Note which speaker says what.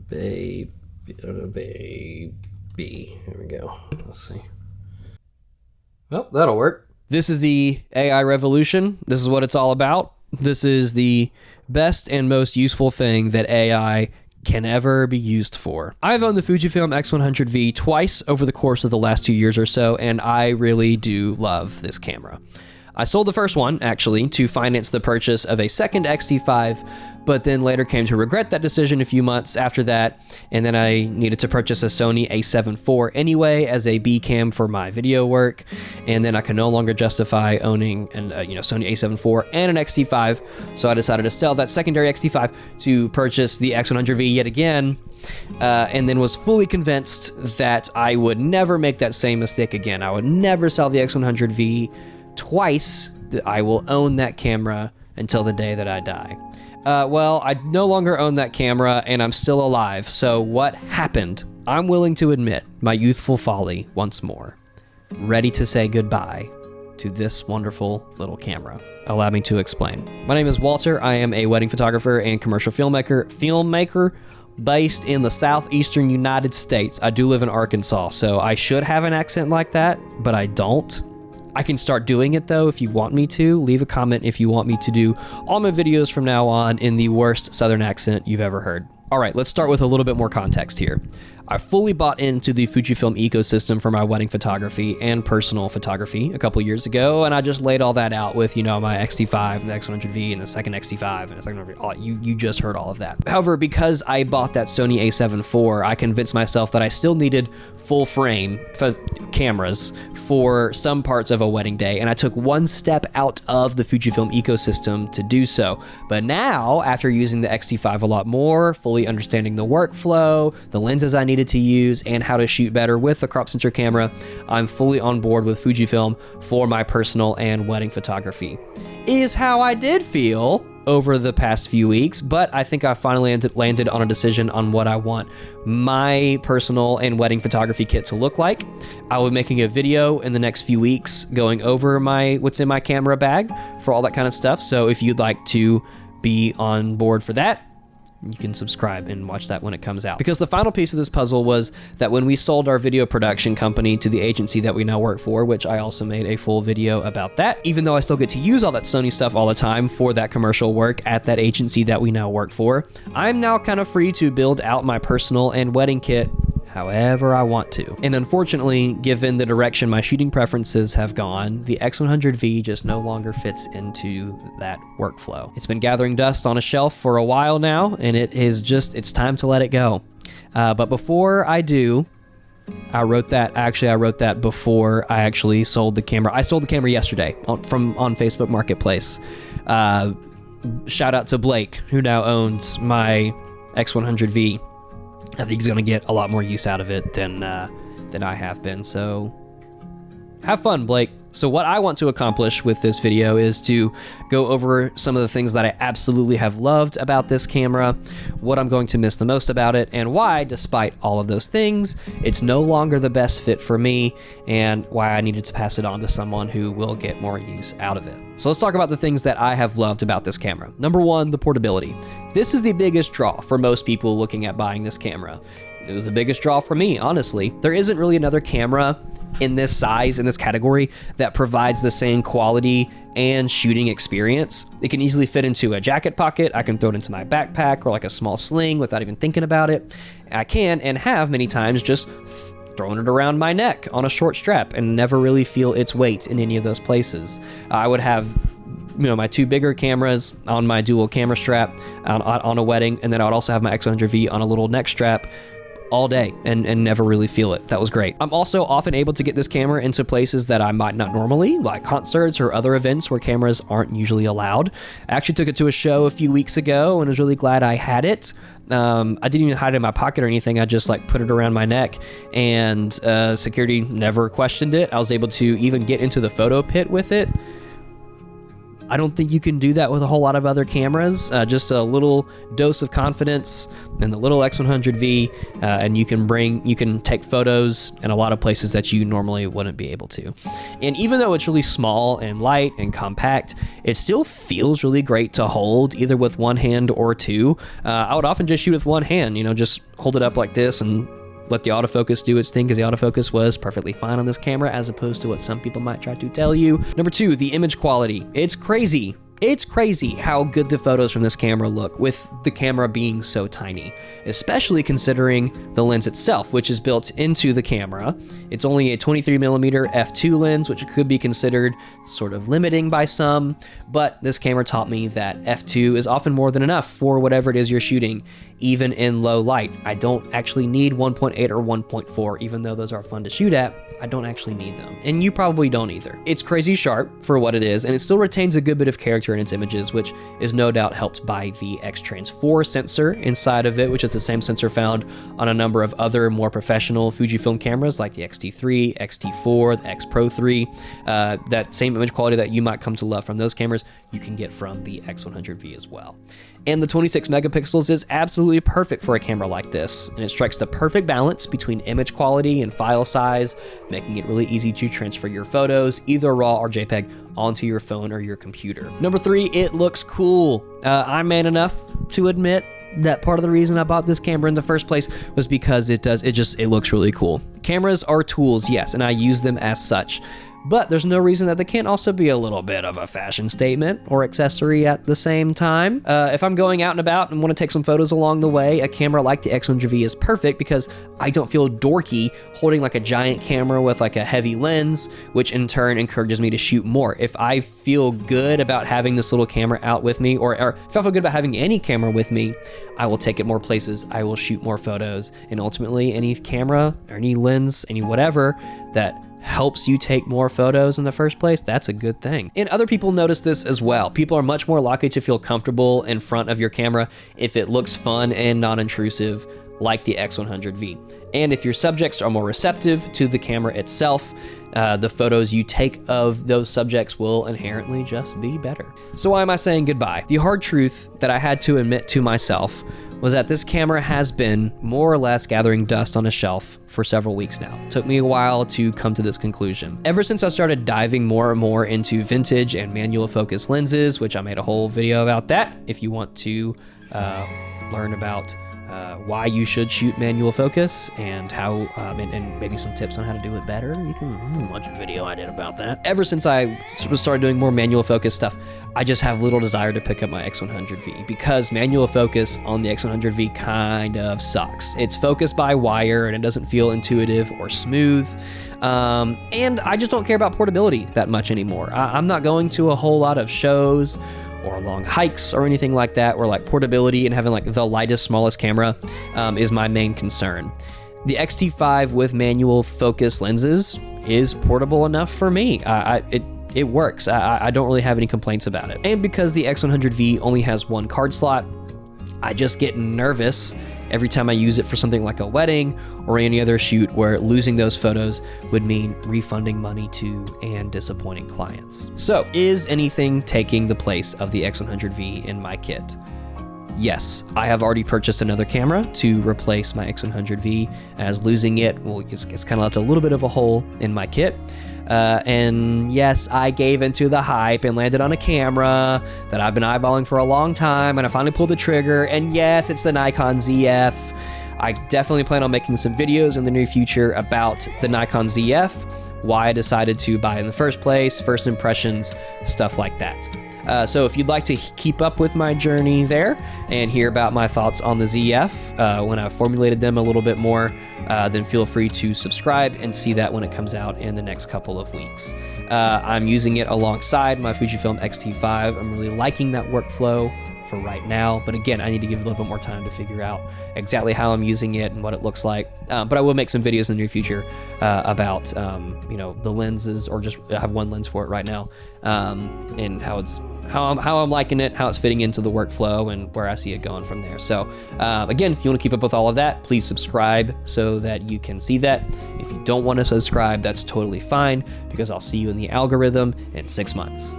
Speaker 1: baby. Here we go. Let's see. Well, that'll work. This is the AI revolution. This is what it's all about. This is the best and most useful thing that AI can ever be used for. I've owned the Fujifilm X100V twice over the course of the last 2 years or so, and I really do love this camera. I sold the first one, actually, to finance the purchase of a second X-T5, but then later came to regret that decision a few months after that, and then I needed to purchase a Sony a7 IV anyway as a B cam for my video work, and then I could no longer justify owning an Sony a7 IV and an X-T5, so I decided to sell that secondary X-T5 to purchase the X100V yet again, and then was fully convinced that I would never make that same mistake again. I would never sell the X100V twice. That I will own that camera until the day that I die. Well, I no longer own that camera and I'm still alive. So what happened? I'm willing to admit my youthful folly once more. Ready to say goodbye to this wonderful little camera. Allow me to explain. My name is Walter. I am a wedding photographer and commercial filmmaker based in the southeastern United States. I do live in Arkansas, so I should have an accent like that, but I don't. I can start doing it though if you want me to. Leave a comment if you want me to do all my videos from now on in the worst southern accent you've ever heard. All right, let's start with a little bit more context here. I fully bought into the Fujifilm ecosystem for my wedding photography and personal photography a couple years ago, and I just laid all that out with, my X-T5 and the X100V and the second X-T5 and the second X100V. You just heard all of that. However, because I bought that Sony a7 IV, I convinced myself that I still needed full frame cameras for some parts of a wedding day, and I took one step out of the Fujifilm ecosystem to do so. But now, after using the X-T5 a lot more, fully understanding the workflow, the lenses I needed to use, and how to shoot better with the crop sensor camera, I'm fully on board with Fujifilm for my personal and wedding photography. Is how I did feel over the past few weeks, but I think I finally landed on a decision on what I want my personal and wedding photography kit to look like. I will be making a video in the next few weeks going over what's in my camera bag for all that kind of stuff, so if you'd like to be on board for that, you can subscribe and watch that when it comes out. Because the final piece of this puzzle was that when we sold our video production company to the agency that we now work for, which I also made a full video about that, even though I still get to use all that Sony stuff all the time for that commercial work at that agency that we now work for, I'm now kind of free to build out my personal and wedding kit however I want to. And unfortunately, given the direction my shooting preferences have gone, the X100V just no longer fits into that workflow. It's been gathering dust on a shelf for a while now, and it's time to let it go. But before I do, I wrote that before I actually sold the camera. I sold the camera yesterday on Facebook Marketplace. Shout out to Blake, who now owns my X100V. I think he's going to get a lot more use out of it than I have been. So have fun, Blake. So what I want to accomplish with this video is to go over some of the things that I absolutely have loved about this camera, what I'm going to miss the most about it, and why, despite all of those things, it's no longer the best fit for me, and why I needed to pass it on to someone who will get more use out of it. So let's talk about the things that I have loved about this camera. Number one, the portability. This is the biggest draw for most people looking at buying this camera. It was the biggest draw for me, honestly. There isn't really another camera in this size, in this category, that provides the same quality and shooting experience. It can easily fit into a jacket pocket. I can throw it into my backpack or like a small sling without even thinking about it. I can and have many times just thrown it around my neck on a short strap and never really feel its weight in any of those places. I would have my two bigger cameras on my dual camera strap on a wedding, and then I would also have my X100V on a little neck strap all day and never really feel it. That was great. I'm also often able to get this camera into places that I might not normally, like concerts or other events where cameras aren't usually allowed. I actually took it to a show a few weeks ago and was really glad I had it. I didn't even hide it in my pocket or anything. I just put it around my neck, and security never questioned it. I was able to even get into the photo pit with it. I don't think you can do that with a whole lot of other cameras. Just a little dose of confidence and the little X100V, and you can take photos in a lot of places that you normally wouldn't be able to. And even though it's really small and light and compact, it still feels really great to hold, either with one hand or two. I would often just shoot with one hand, just hold it up like this and let the autofocus do its thing, because the autofocus was perfectly fine on this camera, as opposed to what some people might try to tell you. Number 2, the image quality. It's crazy. It's crazy how good the photos from this camera look with the camera being so tiny, especially considering the lens itself, which is built into the camera. It's only a 23mm f2 lens, which could be considered sort of limiting by some, but this camera taught me that f2 is often more than enough for whatever it is you're shooting, even in low light. I don't actually need 1.8 or 1.4, even though those are fun to shoot at. I don't actually need them, and you probably don't either. It's crazy sharp for what it is, and it still retains a good bit of character in its images, which is no doubt helped by the X-Trans4 sensor inside of it, which is the same sensor found on a number of other more professional Fujifilm cameras like the X-T3, X-T4, the X Pro 3. That same image quality that you might come to love from those cameras, you can get from the X100V as well. And the 26 megapixels is absolutely perfect for a camera like this, and it strikes the perfect balance between image quality and file size, making it really easy to transfer your photos, either RAW or JPEG, onto your phone or your computer. Number 3, it looks cool. I'm man enough to admit that part of the reason I bought this camera in the first place was because it looks really cool. Cameras are tools, yes, and I use them as such. But there's no reason that they can't also be a little bit of a fashion statement or accessory at the same time. If I'm going out and about and want to take some photos along the way, a camera like the X100V is perfect because I don't feel dorky holding like a giant camera with like a heavy lens, which in turn encourages me to shoot more. If I feel good about having this little camera out with me, or if I feel good about having any camera with me, I will take it more places, I will shoot more photos, and ultimately any camera or any lens, any whatever that helps you take more photos in the first place, that's a good thing. And other people notice this as well. People are much more likely to feel comfortable in front of your camera if it looks fun and non-intrusive, like the X100V. And if your subjects are more receptive to the camera itself, the photos you take of those subjects will inherently just be better. So why am I saying goodbye? The hard truth that I had to admit to myself was that this camera has been more or less gathering dust on a shelf for several weeks now. It took me a while to come to this conclusion. Ever since I started diving more and more into vintage and manual focus lenses, which I made a whole video about that if you want to learn about why you should shoot manual focus and how, and maybe some tips on how to do it better. You can watch a video I did about that. Ever since I started doing more manual focus stuff, I just have little desire to pick up my X100V because manual focus on the X100V kind of sucks. It's focused by wire and it doesn't feel intuitive or smooth. And I just don't care about portability that much anymore. I'm not going to a whole lot of shows or long hikes or anything like that, where like portability and having like the lightest, smallest camera is my main concern. The X-T5 with manual focus lenses is portable enough for me. It works. I don't really have any complaints about it. And because the X100V only has one card slot, I just get nervous every time I use it for something like a wedding or any other shoot where losing those photos would mean refunding money to and disappointing clients. So, is anything taking the place of the X100V in my kit? Yes, I have already purchased another camera to replace my X100V, as losing it, well, it's kind of left a little bit of a hole in my kit. And yes, I gave into the hype and landed on a camera that I've been eyeballing for a long time, and I finally pulled the trigger, and yes, it's the Nikon ZF. I definitely plan on making some videos in the near future about the Nikon ZF, why I decided to buy it in the first place, first impressions, stuff like that. So if you'd like to keep up with my journey there and hear about my thoughts on the ZF when I've formulated them a little bit more, then feel free to subscribe and see that when it comes out in the next couple of weeks. I'm using it alongside my Fujifilm X-T5. I'm really liking that workflow for right now, but again, I need to give it a little bit more time to figure out exactly how I'm using it and what it looks like. But I will make some videos in the near future about the lenses, or just have one lens for it right now, and how I'm liking it, how it's fitting into the workflow, and where I see it going from there. So again, if you want to keep up with all of that, please subscribe so that you can see that. If you don't want to subscribe, that's totally fine, because I'll see you in the algorithm in 6 months.